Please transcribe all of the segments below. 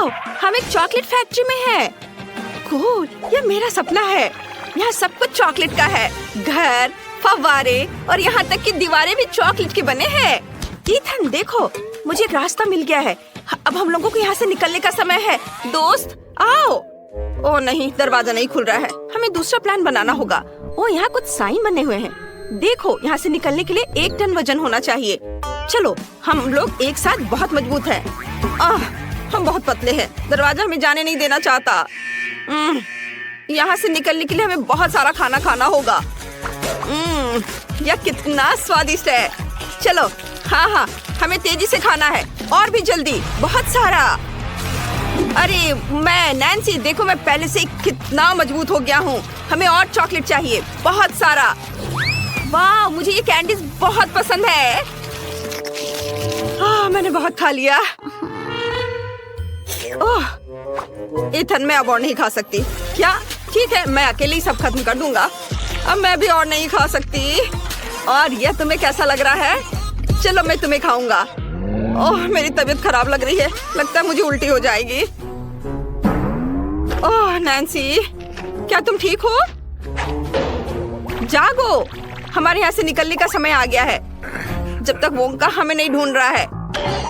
वाह, हम एक चॉकलेट फैक्ट्री में हैं। कूल, ये मेरा सपना है। यहाँ सब कुछ चॉकलेट का है। घर, फव्वारे और यहाँ तक कि दीवारें भी चॉकलेट के बने हैं। ईथन देखो, मुझे एक रास्ता मिल गया है। अब हम लोगों को यहाँ से निकलने का समय है। दोस्त आओ। ओ नहीं, दरवाजा नहीं खुल रहा है। हमें दूसरा प्लान बनाना होगा। ओ यहाँ कुछ साइन बने हुए हैं। देखो, यहाँ से निकलने के लिए 1 टन वजन होना चाहिए। चलो, हम लोग एक साथ बहुत मजबूत हैं। हम बहुत पतले हैं। दरवाजा हमें जाने नहीं देना चाहता। यहाँ से निकलने के लिए हमें बहुत सारा खाना खाना होगा। यह कितना स्वादिष्ट है। चलो, हाँ, हमें तेजी से खाना है और भी जल्दी, बहुत सारा। अरे नैन्सी, देखो मैं पहले से कितना मजबूत हो गया हूँ। हमें और चॉकलेट चाहिए, बहुत सारा। वाह, मुझे ये कैंडीज बहुत पसंद है। मैंने बहुत खा लिया। ओह, इथन, मैं अब और नहीं खा सकती। क्या? ठीक है, मैं अकेले ही सब खत्म कर दूंगा। अब मैं भी और नहीं खा सकती। और यह तुम्हें कैसा लग रहा है? चलो, मैं तुम्हें खाऊंगा। ओह, मेरी तबीयत खराब लग रही है। लगता है मुझे उल्टी हो जाएगी। ओह नैन्सी, क्या तुम ठीक हो? जागो, हमारे यहाँ से निकलने का समय आ गया है। जब तक वोंका हमें नहीं ढूंढ रहा है।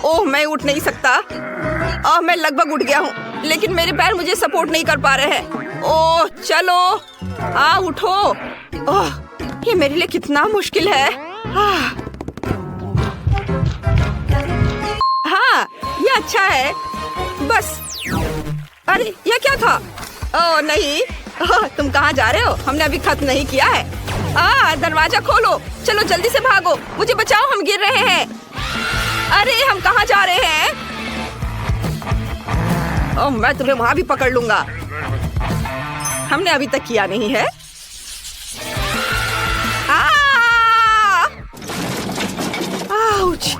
ओह, मैं उठ नहीं सकता। ओह, मैं लगभग उठ गया हूँ, लेकिन मेरे पैर मुझे सपोर्ट नहीं कर पा रहे हैं। ओह, चलो, उठो। ओह, ये मेरे लिए कितना मुश्किल है। हाँ, ये अच्छा है। बस, अरे ये क्या था? ओह नहीं, तुम कहाँ जा रहे हो? हमने अभी खत्म नहीं किया है। दरवाजा खोलो। चलो जल्दी से भागो, मुझे बचाओ, हम गिर रहे हैं। अरे हम कहाँ जा रहे हैं? ओह, मैं तुम्हें वहाँ भी पकड़ लूंगा। हमने अभी तक किया नहीं है। आउच!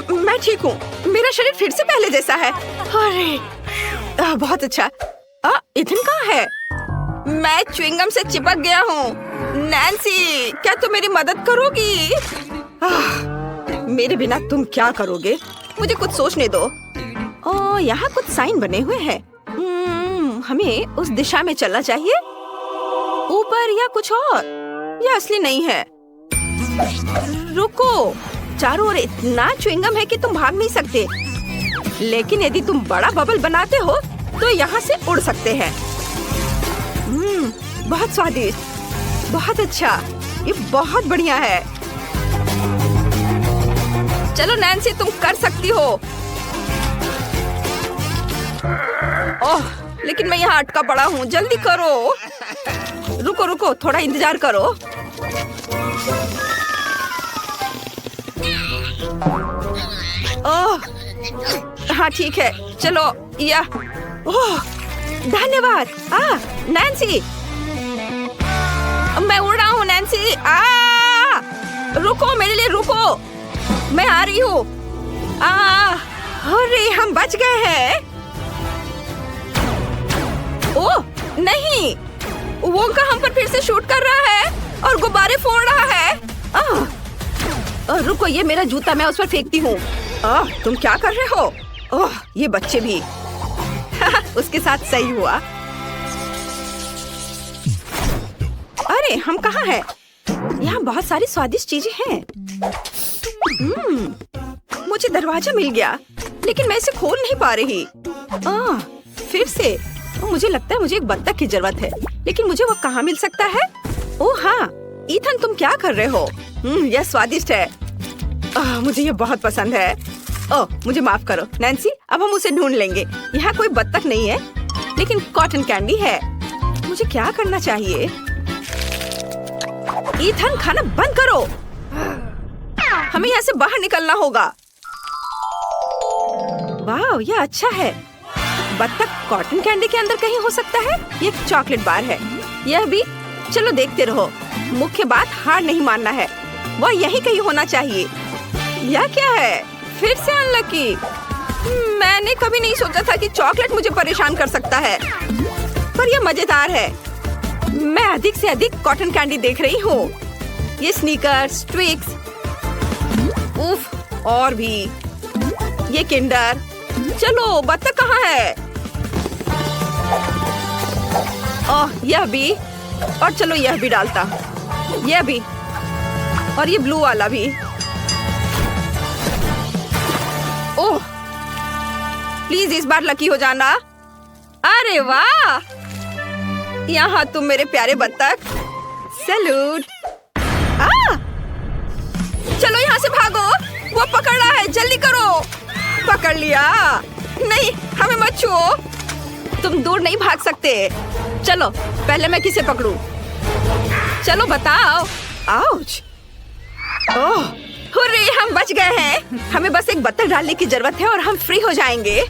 मैं ठीक हूँ। मेरा शरीर फिर से पहले जैसा है। अरे बहुत अच्छा। इथन कहाँ है? मैं च्युइंगम से चिपक गया हूँ। नैन्सी, क्या तुम मेरी मदद करोगी? मेरे बिना तुम क्या करोगे? मुझे कुछ सोचने दो। यहाँ कुछ साइन बने हुए हैं। हमें उस दिशा में चलना चाहिए। ऊपर या कुछ और? यह असली नहीं है। रुको, चारों ओर इतना च्युइंगम है कि तुम भाग नहीं सकते। लेकिन यदि तुम बड़ा बबल बनाते हो तो यहाँ से उड़ सकते हैं। बहुत स्वादिष्ट, बहुत अच्छा, ये बहुत बढ़िया है। चलो नैन्सी, तुम कर सकती हो। ओह, लेकिन मैं यहाँ अटका पड़ा हूँ। जल्दी करो। रुको रुको, थोड़ा इंतजार करो। ओह, हाँ ठीक है, चलो। ओह, धन्यवाद। नैन्सी, मैं उड़ रहा हूँ। नैन्सी, रुको, मेरे लिए रुको, मैं आ रही हूँ। अरे हम बच गए हैं। ओह नहीं, वोंका हम पर फिर से शूट कर रहा है और गुब्बारे फोड़ रहा है। रुको, ये मेरा जूता, मैं उस पर फेंकती हूँ। तुम क्या कर रहे हो? ओह, ये बच्चे भी। उसके साथ सही हुआ। अरे हम कहाँ हैं? यहाँ बहुत सारी स्वादिष्ट चीजें हैं। मुझे दरवाजा मिल गया, लेकिन मैं इसे खोल नहीं पा रही। फिर से। मुझे लगता है मुझे एक बत्तख की जरूरत है, लेकिन मुझे वो कहाँ मिल सकता है? ओह हाँ, ईथन, तुम क्या कर रहे हो? यह स्वादिष्ट है। मुझे ये बहुत पसंद है। ओह, मुझे माफ करो नैन्सी, अब हम उसे ढूंढ लेंगे। यहाँ कोई बत्तख नहीं है, लेकिन कॉटन कैंडी है। मुझे क्या करना चाहिए? ईथन, खाना बंद करो। हमें यहाँ से बाहर निकलना होगा। वाह, यह अच्छा है। बत्तख कॉटन कैंडी के अंदर कहीं हो सकता है। ये एक चॉकलेट बार है। यह भी। चलो देखते रहो। मुख्य बात, हार नहीं मानना है। वह यहीं कहीं होना चाहिए। यह क्या है? फिर से अनलकी। मैंने कभी नहीं सोचा था कि चॉकलेट मुझे परेशान कर सकता है, पर यह मजेदार है। मैं अधिक से अधिक कॉटन कैंडी देख रही हूँ। ये स्नीकर्स, ट्विक्स, उफ, और भी ये किंडर। चलो बत्तख कहाँ है? ओह यह भी, और चलो यह भी डालता, यह भी, और ये ब्लू वाला भी। ओह प्लीज इस बार लकी हो जाना। अरे वाह, यहाँ तुम मेरे प्यारे बत्तख। सैल्यूट। चलो यहाँ से भागो, वो पकड़ रहा है, जल्दी करो। पकड़ लिया। नहीं, हमें मत छुओ, तुम दूर नहीं भाग सकते। चलो पहले मैं किसे पकड़ूं? चलो बताओ। आउच। ओह हुर्रे, हम बच गए हैं। हमें बस एक बत्तख डालने की जरूरत है और हम फ्री हो जाएंगे।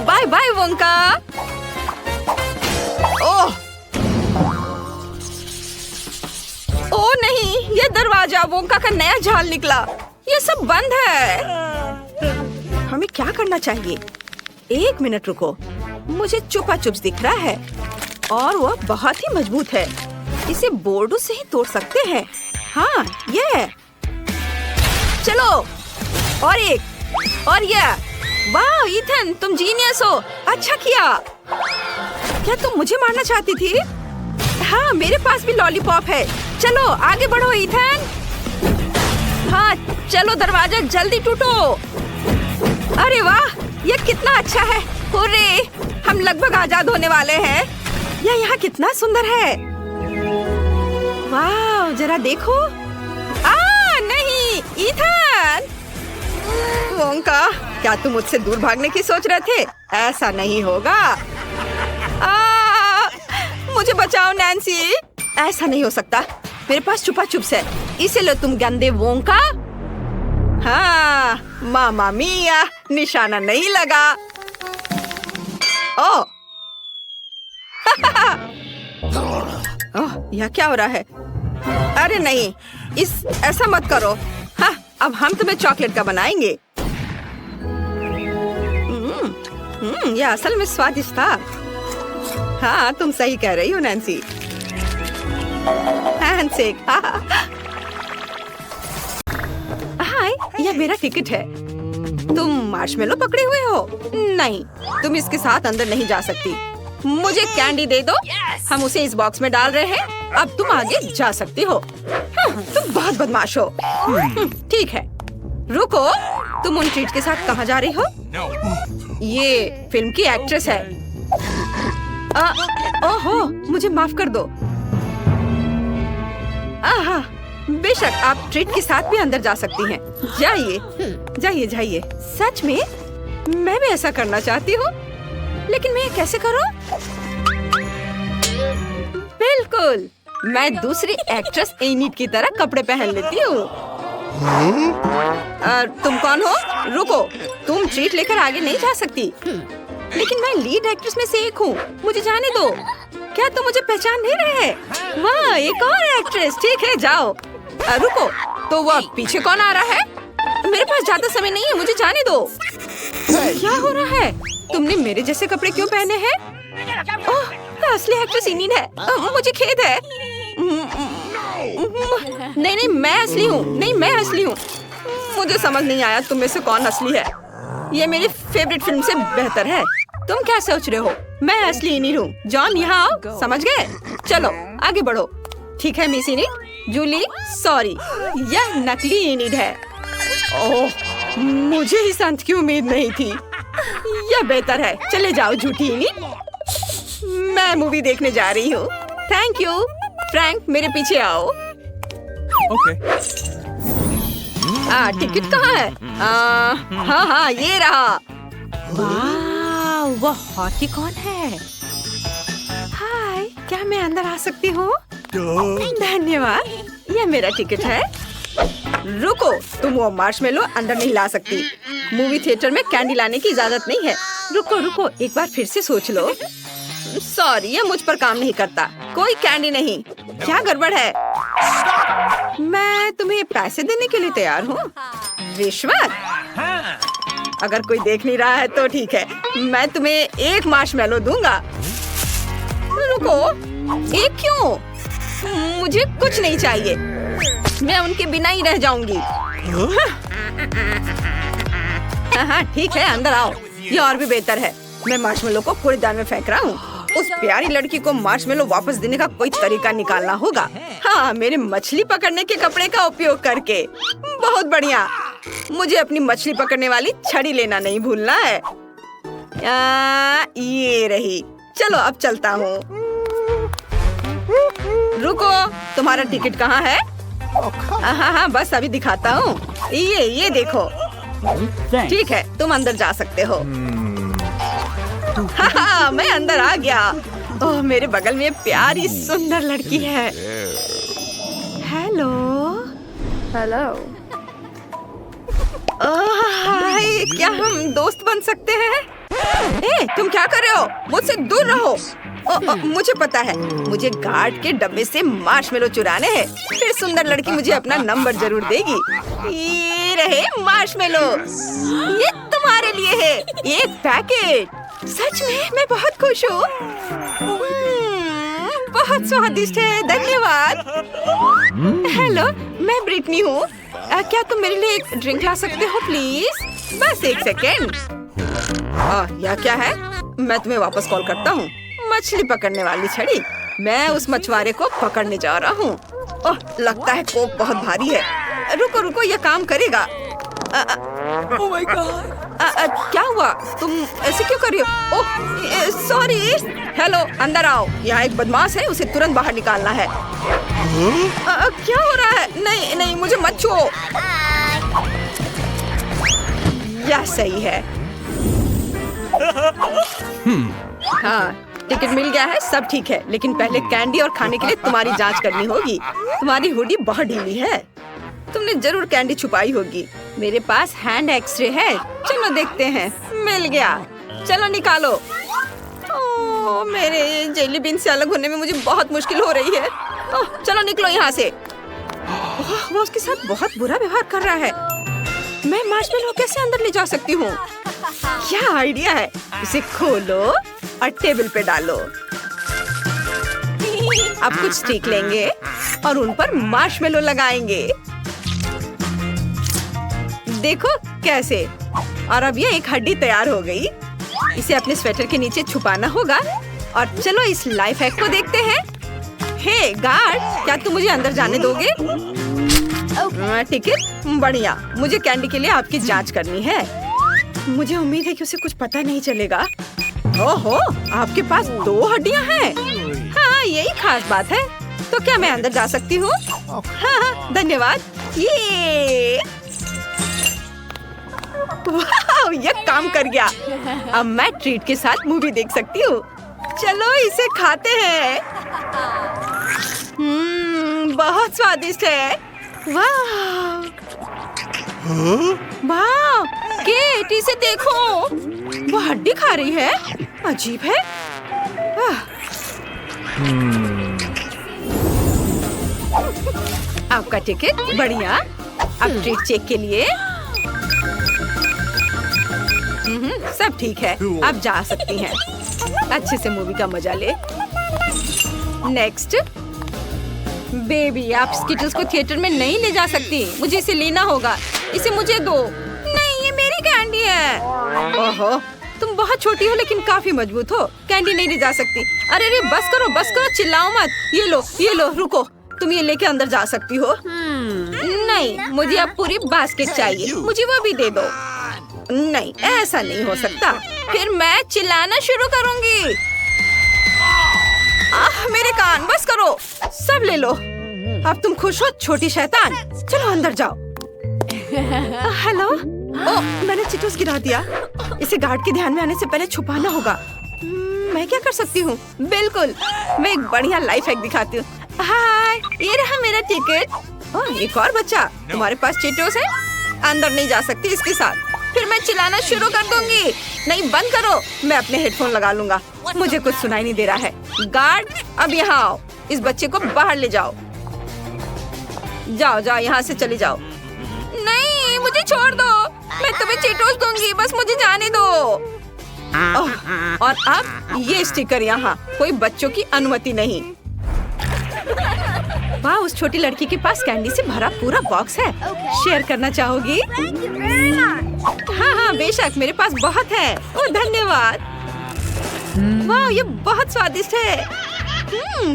Bye bye Wonka. Oh oh नहीं, ये दरवाजा, वोंका का नया जाल निकला। ये सब बंद है। हमें क्या करना चाहिए? एक मिनट रुको, मुझे चुपा चुप्स दिख रहा है और वह बहुत ही मजबूत है। इसे बोर्डों से ही तोड़ सकते हैं। हाँ ये, चलो और एक, और ये। वाह ईथन, तुम जीनियस हो, अच्छा किया। क्या तुम मुझे मारना चाहती थी? हाँ मेरे पास भी लॉलीपॉप है। चलो आगे बढ़ो ईथन। हाँ चलो, दरवाजा जल्दी टूटो। अरे वाह, ये कितना अच्छा है। हुर्रे, हम लगभग आजाद होने वाले हैं। यह यहाँ कितना सुंदर है। वाह जरा देखो। नहीं ईथन। वोंका, क्या तुम मुझसे दूर भागने की सोच रहे थे? ऐसा नहीं होगा। मुझे बचाओ नैन्सी। ऐसा नहीं हो सकता, मेरे पास छुपा चुप्स है। इसे लो तुम गंदे वोंका। हाँ मामा मिया, निशाना नहीं लगा। ओह ओह, यह क्या हो रहा है? अरे नहीं, ऐसा मत करो। हाँ अब हम तुम्हें चॉकलेट का बनाएंगे। यह असल में स्वादिष्ट था। हाँ तुम सही कह रही हो नैन्सी। हैंडशेक। हाय, यह मेरा टिकट है। तुम मार्शमेलो पकड़े हुए हो? नहीं, तुम इसके साथ अंदर नहीं जा सकती। मुझे कैंडी दे दो। हम उसे इस बॉक्स में डाल रहे हैं। अब तुम आगे जा सकती हो। तुम बहुत बदमाश हो। ठीक है, रुको, तुम उन ट्रीट के साथ कहाँ जा रही हो? ये फिल्म की एक्ट्रेस है। ओहो, मुझे माफ कर दो। आहा, बेशक आप ट्रीट के साथ भी अंदर जा सकती हैं। जाइए जाइए जाइए। सच में मैं भी ऐसा करना चाहती हूँ, लेकिन मैं ये कैसे करूँ? बिल्कुल, मैं दूसरी एक्ट्रेस एनिट की तरह कपड़े पहन लेती हूँ। तुम कौन हो? रुको, तुम ट्रीट लेकर आगे नहीं जा सकती। लेकिन मैं लीड एक्ट्रेस में से एक हूँ, मुझे जाने दो। क्या तुम मुझे पहचान नहीं रहे? वाह, एक और एक्ट्रेस। ठीक है, जाओ। रुको, तो वह पीछे कौन आ रहा है? मेरे पास ज्यादा समय नहीं है, मुझे जाने दो। क्या हो रहा है? तुमने मेरे जैसे कपड़े क्यों पहने हैं? ओह, असली एक्ट्रेस इनिन है। मुझे खेद है। नहीं नहीं, मैं असली हूँ। नहीं, मैं असली हूँ। मुझे समझ नहीं आया तुम में से कौन असली है। ये मेरी फेवरेट फिल्म से बेहतर है। तुम क्या सोच रहे हो? मैं असली इनिन हूँ। जॉन, यहाँ आओ। समझ गए? चलो आगे बढ़ो। ठीक है मिस इनिड। जूली, सॉरी, यह नकली इनिड है। ओह, मुझे इस अंत की उम्मीद नहीं थी। यह बेहतर है। चले जाओ झूठी इनिड। मैं मूवी देखने जा रही हूँ। Thank you. फ्रैंक, मेरे पीछे आओ। Okay. टिकट कहाँ है? हाँ हाँ, ये रहा। वाह, वह हॉटी कौन है? हाय, क्या मैं अंदर आ सकती हूँ? धन्यवाद, यह मेरा टिकट है। रुको, तुम वो मार्शमेलो अंदर नहीं ला सकती। मूवी थिएटर में कैंडी लाने की इजाजत नहीं है। रुको रुको, एक बार फिर से सोच लो। सॉरी, यह मुझ पर काम नहीं करता। कोई कैंडी नहीं। क्या गड़बड़ है? मैं तुम्हें पैसे देने के लिए तैयार हूँ। रिश्वत? अगर कोई देख नहीं रहा है तो ठीक है, मैं तुम्हें एक मार्शमेलो दूंगा। रुको, एक क्यों? मुझे कुछ नहीं चाहिए। मैं उनके बिना ही रह जाऊंगी। हाँ, ठीक है, अंदर आओ। ये और भी बेहतर है। मैं मार्शमेलो को कूड़ेदान में फेंक रहा हूँ। उस प्यारी लड़की को मार्शमेलो वापस देने का कोई तरीका निकालना होगा। हाँ, मेरे मछली पकड़ने के कपड़े का उपयोग करके। बहुत बढ़िया। मुझे अपनी मछली पकड़ने वाली छड़ी लेना नहीं भूलना है। ये रही। चलो अब चलता हूँ। रुको, तुम्हारा टिकट कहाँ है? हाँ, बस अभी दिखाता हूँ। ये देखो। ठीक है, तुम अंदर जा सकते हो। हाँ, मैं अंदर आ गया। ओह, मेरे बगल में प्यारी सुंदर लड़की है। हेलो। हाय, क्या हम दोस्त बन सकते हैं? तुम क्या कर रहे हो? मुझसे दूर रहो। मुझे पता है, मुझे गार्ड के डब्बे से मार्शमेलो चुराने हैं। फिर सुंदर लड़की मुझे अपना नंबर जरूर देगी। ये रहे मार्शमेलो। ये तुम्हारे लिए है, एक पैकेट। सच में मैं बहुत खुश हूँ। बहुत स्वादिष्ट है, धन्यवाद। हेलो, मैं ब्रिटनी हूँ। क्या तुम मेरे लिए एक ड्रिंक ला सकते हो प्लीज? बस एक सेकेंड। यह क्या है? मैं तुम्हें वापस कॉल करता हूँ। मछली पकड़ने वाली छड़ी। मैं उस मछुआरे को पकड़ने जा रहा हूँ। ओह, लगता है कोक बहुत भारी है। रुको, यह काम करेगा। Oh my God! क्या हुआ? तुम ऐसे क्यों कर रही हो? ओह, सॉरी। हेलो, अंदर आओ। यहाँ एक बदमाश है, उसे तुरंत बाहर निकालना है। क्या हो रहा है? नहीं, मुझे मत छुओ। यह सही है। हाँ, टिकट मिल गया है, सब ठीक है। लेकिन पहले कैंडी और खाने के लिए तुम्हारी जांच करनी होगी। तुम्हारी हुडी बहुत ढीली है। तुमने जरूर कैंडी छुपाई होगी। मेरे पास हैंड एक्सरे है। चलो देखते हैं। मिल गया। चलो निकालो। ओह, मेरे जेली बीन से अलग होने में मुझे बहुत मुश्किल हो रही है। ओह, चलो निकलो यहाँ से। वो उसके साथ बहुत बुरा व्यवहार कर रहा है। मैं मार्शमेलो कैसे अंदर ले जा सकती हूँ? क्या आइडिया है। इसे खोलो और टेबल पे डालो। अब कुछ स्टिक लेंगे और उन पर मार्शमेलो लगाएंगे। देखो कैसे। और अब ये एक हड्डी तैयार हो गई। इसे अपने स्वेटर के नीचे छुपाना होगा। और चलो इस लाइफ हैक को देखते हैं। हे गार्ड, क्या तुम मुझे अंदर जाने दोगे? टिकट? बढ़िया। मुझे कैंडी के लिए आपकी जांच करनी है। मुझे उम्मीद है कि उसे कुछ पता नहीं चलेगा। ओहो, आपके पास 2 हड्डियां हैं। हाँ, यही खास बात है। तो क्या मैं अंदर जा सकती हूँ? हाँ, धन्यवाद। ये वाह, ये काम कर गया। अब मैं ट्रीट के साथ मूवी देख सकती हूँ। चलो इसे खाते हैं। बहुत स्वादिष्ट है। वाह, केट, इसे देखो। वो हड्डी खा रही है। अजीब है। आपका टिकट। बढ़िया। अब ट्रीट चेक के लिए। सब ठीक है, आप जा सकती हैं। अच्छे से मूवी का मजा ले। नेक्स्ट। बेबी, आप स्किटल्स को थिएटर में नहीं ले जा सकती। मुझे इसे लेना होगा। इसे मुझे दो। नहीं, ये मेरी कैंडी है। ओहो, तुम बहुत छोटी हो लेकिन काफी मजबूत हो। कैंडी नहीं ले जा सकती। अरे बस करो, चिल्लाओ मत। ये लो, रुको। तुम ये लेके अंदर जा सकती हो। नहीं, मुझे अब पूरी बास्केट चाहिए। मुझे वो भी दे दो। नहीं, ऐसा नहीं हो सकता। फिर मैं चिल्लाना शुरू करूंगी। मेरे कान, बस करो। सब ले लो। अब तुम खुश हो, छोटी शैतान? चलो अंदर जाओ। हेलो। ओह, मैंने चिटोस गिरा दिया। इसे गार्ड के ध्यान में आने से पहले छुपाना होगा। मैं क्या कर सकती हूँ? बिल्कुल, मैं एक बढ़िया लाइफ हैक दिखाती हूँ। हाय, ये रहा मेरा टिकट। ओह, एक और बच्चा। तुम्हारे पास चिटोस है? अंदर नहीं जा सकती इसके साथ। फिर मैं चिल्लाना शुरू कर दूंगी। नहीं, बंद करो। मैं अपने हेडफोन लगा लूंगा। मुझे कुछ सुनाई नहीं दे रहा है। गार्ड, अब यहाँ आओ। इस बच्चे को बाहर ले जाओ। जाओ, यहाँ से चली जाओ। नहीं, मुझे छोड़ दो। मैं तुम्हें चीटोस दूंगी, बस मुझे जाने दो। और अब ये स्टिकर यहाँ। कोई बच्चों की अनुमति नहीं। वाह, उस छोटी लड़की के पास कैंडी से भरा पूरा बॉक्स है। शेयर करना चाहोगी? हाँ हाँ बेशक, मेरे पास बहुत है। ओह धन्यवाद। वाह, ये बहुत स्वादिष्ट है।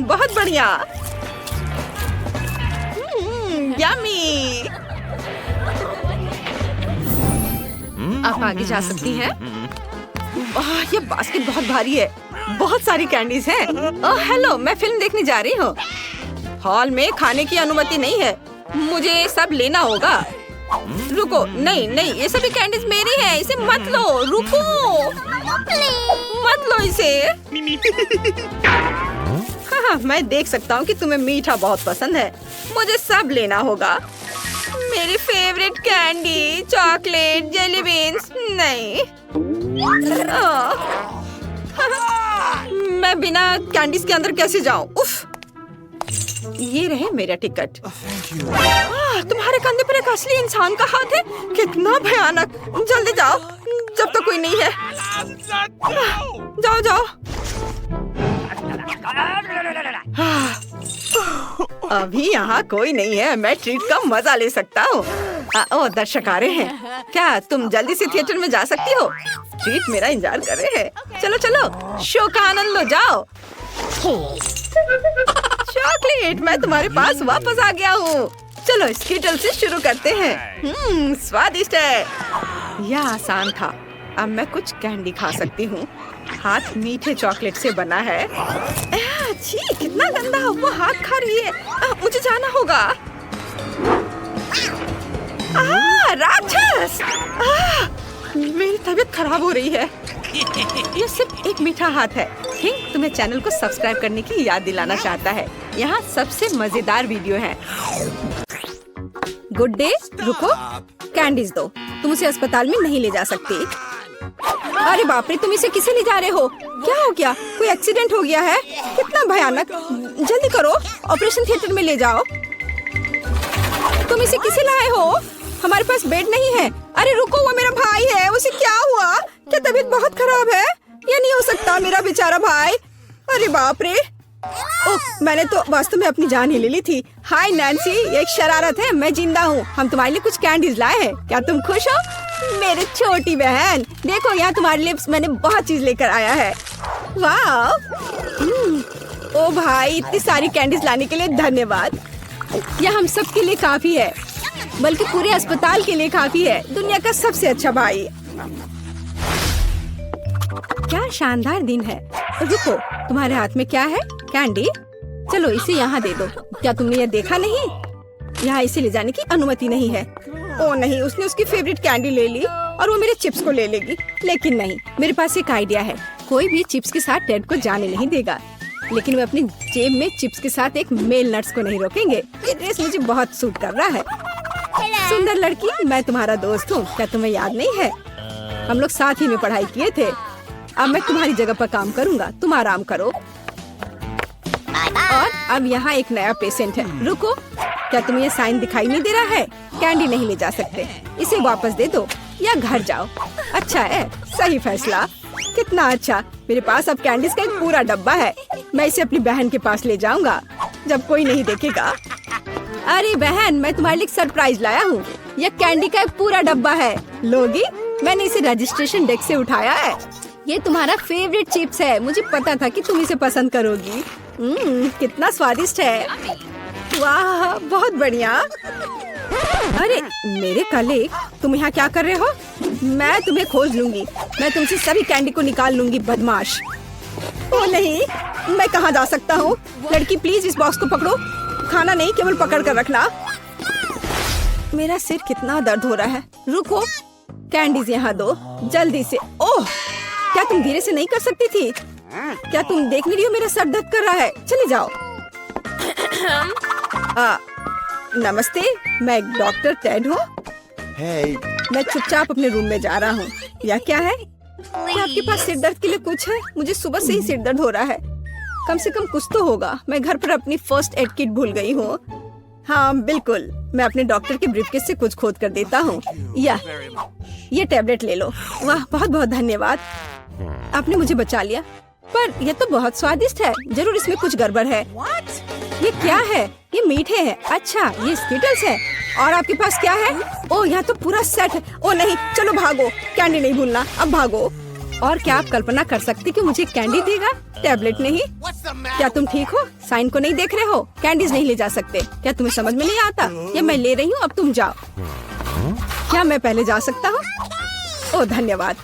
बहुत बढ़िया। यम्मी। आप आगे जा सकती हैं। वाह, ये बास्केट बहुत भारी है। बहुत सारी कैंडीज हैं। ओह हेलो, मैं फिल्म देखने जा रही हूँ। हॉल में खाने की अनुमति नहीं है। मुझे सब लेना होगा। रुको, नहीं नहीं, ये सभी कैंडीज मेरी हैं। इसे मत लो। रुको, मत लो इसे। हाँ, मैं देख सकता हूँ कि तुम्हें मीठा बहुत पसंद है। मुझे सब लेना होगा। मेरी favourite candy, chocolate, jelly beans. नहीं, मैं बिना कैंडीज के अंदर कैसे जाऊँ? उफ, ये रहे मेरा टिकट। तुम्हारे कंधे पर एक असली इंसान का हाथ है। कितना भयानक। जल्दी जाओ, जब तक कोई नहीं है। जाओ जाओ। अभी यहाँ कोई नहीं है। मैं ट्रीट का मजा ले सकता हूँ। ओ, दर्शक आ रहे हैं। क्या तुम जल्दी से थिएटर में जा सकती हो? ट्रीट मेरा इंतजार कर रहे हैं। चलो चलो, शो का आनंद लो। जाओ। चॉकलेट, मैं तुम्हारे पास वापस आ गया हूँ। चलो स्कीटल से शुरू करते हैं। स्वादिष्ट है। यह आसान था। अब मैं कुछ कैंडी खा सकती हूँ। हाथ मीठे चॉकलेट से बना है। छी, कितना गंदा। वो हाथ खा रही है। मुझे जाना होगा। राक्षस! मेरी तबीयत खराब हो रही है। ये सिर्फ एक मीठा हाथ है। किंग तुम्हें चैनल को सब्सक्राइब करने की याद दिलाना चाहता है। यहाँ सबसे मजेदार वीडियो है। Good day. रुको, कैंडीज दो। तुम उसे अस्पताल में नहीं ले जा सकती। अरे बाप रे, तुम इसे किसे ले जा रहे हो? क्या हो गया? कोई एक्सीडेंट हो गया है? कितना भयानक। जल्दी करो, ऑपरेशन थिएटर में ले जाओ। तुम इसे किसे लाए हो? हमारे पास बेड नहीं है। अरे रुको, वो मेरा भाई है। उसे क्या हुआ? क्या तबीयत बहुत खराब है? ये नहीं हो सकता, मेरा बेचारा भाई। अरे बाप रे। ओह, मैंने तो वास्तव में अपनी जान ही ले ली थी। हाय नैन्सी, ये एक शरारत है। मैं जिंदा हूँ। हम तुम्हारे लिए कुछ कैंडीज लाए हैं। क्या तुम खुश हो? मेरी छोटी बहन, देखो यहाँ तुम्हारे लिए मैंने बहुत चीज लेकर आया है। वाह। ओ भाई, इतनी सारी कैंडीज लाने के लिए धन्यवाद। यह हम सब के लिए काफी है, बल्कि पूरे अस्पताल के लिए काफी है। दुनिया का सबसे अच्छा भाई। क्या शानदार दिन है। रुको, तुम्हारे हाथ में क्या है? कैंडी। चलो इसे यहाँ दे दो। क्या तुमने ये देखा नहीं? यहाँ इसे ले जाने की अनुमति नहीं है। ओ नहीं, उसने उसकी फेवरेट कैंडी ले ली और वो मेरे चिप्स को ले लेगी। लेकिन नहीं, मेरे पास एक आइडिया है। कोई भी चिप्स के साथ टेड को जाने नहीं देगा, लेकिन वे अपनी जेब में चिप्स के साथ एक मेल नट्स को नहीं रोकेंगे। ये ड्रेस मुझे बहुत सूट कर रहा है। सुंदर लड़की, मैं तुम्हारा दोस्त हूँ। क्या तुम्हें याद नहीं है? हम लोग साथ ही में पढ़ाई किए थे। अब मैं तुम्हारी जगह पर काम करूँगा। तुम आराम करो। और अब यहाँ एक नया पेशेंट है। रुको, क्या तुम्हें ये साइन दिखाई नहीं दे रहा है? कैंडी नहीं ले जा सकते। इसे वापस दे दो या घर जाओ। अच्छा है, सही फैसला। कितना अच्छा। मेरे पास अब कैंडीज का एक पूरा डब्बा है। मैं इसे अपनी बहन के पास ले जाऊंगा जब कोई नहीं देखेगा। अरे बहन, मैं तुम्हारे लिए सरप्राइज लाया हूँ। यह कैंडी का एक पूरा डब्बा है। लोगी? मैंने इसे रजिस्ट्रेशन डेस्क से उठाया है। ये तुम्हारा फेवरेट चिप्स है। मुझे पता था कि तुम इसे पसंद करोगी। कितना स्वादिष्ट है। वाह, बहुत बढ़िया। अरे मेरे कलीग, तुम यहाँ क्या कर रहे हो? मैं तुम्हें खोज लूंगी। मैं तुमसे सभी कैंडी को निकाल लूंगी, बदमाश। ओ नहीं, मैं कहाँ जा सकता हूँ? लड़की प्लीज इस बॉक्स को पकड़ो। खाना नहीं, केवल पकड़ कर रखना। मेरा सिर कितना दर्द हो रहा है। रुको, कैंडीज यहाँ दो जल्दी से। ओह, क्या तुम धीरे से नहीं कर सकती थी? क्या तुम देख नहीं रही हो मेरा सर दर्द कर रहा है? चले जाओ। नमस्ते, मैं डॉक्टर टेड हूँ। मैं चुपचाप अपने रूम में जा रहा हूँ। यह क्या है? क्या आपके पास सिर दर्द के लिए कुछ है? मुझे सुबह से ही सिर दर्द हो रहा है। कम से कम कुछ तो होगा। मैं घर पर अपनी फर्स्ट एड किट भूल गई हूँ। हाँ बिल्कुल, मैं अपने डॉक्टर के ब्रीफकेस से कुछ खोद कर देता हूँ। ये टैबलेट ले लो। वाह, बहुत बहुत धन्यवाद। आपने मुझे बचा लिया। पर यह तो बहुत स्वादिष्ट है। जरूर इसमें कुछ गड़बड़ है। ये क्या है? ये मीठे हैं। अच्छा, ये स्किटल्स है। और आपके पास क्या है? ओह, यहाँ तो पूरा सेट है। ओह नहीं, चलो भागो, कैंडी नहीं भूलना, अब भागो। और क्या आप कल्पना कर सकते कि मुझे कैंडी देगा, टैबलेट नहीं? क्या तुम ठीक हो? साइन को नहीं देख रहे हो? कैंडीज नहीं ले जा सकते। क्या तुम्हें समझ में नहीं आता? ये मैं ले रही हूँ, अब तुम जाओ। क्या मैं पहले जा सकता हूँ? ओह धन्यवाद,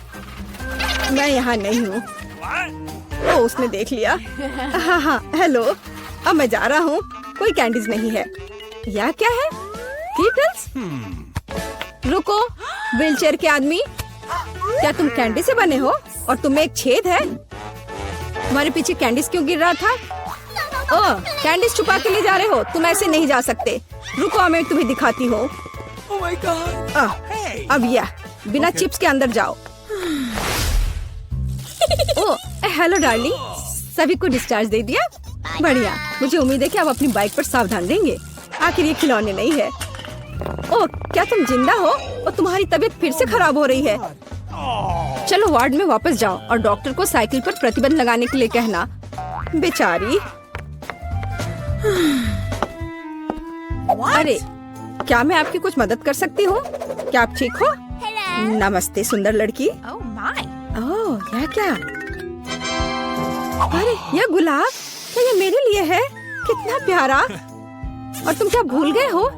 मैं यहाँ नहीं हूँ। ओह, उसने देख लिया। हाँ हाँ, हेलो, अब मैं जा रहा हूँ। कोई कैंडीज नहीं है। यह क्या है? स्किटल्स? रुको, व्हीलचेयर के आदमी, क्या तुम कैंडी से बने हो? और तुम्हें एक छेद है? तुम्हारे पीछे कैंडीज क्यों गिर रहा था? ओह, कैंडीज छुपा के ले जा रहे हो? तुम ऐसे नहीं जा सकते। रुको, मैं तुम्हें दिखाती हूँ। Oh my God. अब यह बिना चिप्स के अंदर जाओ। ओह, हेलो डार्लिंग, सभी को डिस्चार्ज दे दिया? बढ़िया, मुझे उम्मीद है कि आप अपनी बाइक पर सावधान रहेंगे। आखिर ये खिलौने नहीं है। ओह, क्या तुम जिंदा हो? और तुम्हारी तबीयत फिर से खराब हो रही है। चलो वार्ड में वापस जाओ और डॉक्टर को साइकिल पर प्रतिबंध लगाने के लिए कहना। बेचारी। अरे, क्या मैं आपकी कुछ मदद कर सकती हूँ? क्या आप ठीक हो? नमस्ते सुंदर लड़की। ओह, यह क्या? अरे, यह गुलाब, क्या ये मेरे लिए है? कितना प्यारा। और तुम क्या भूल गए हो?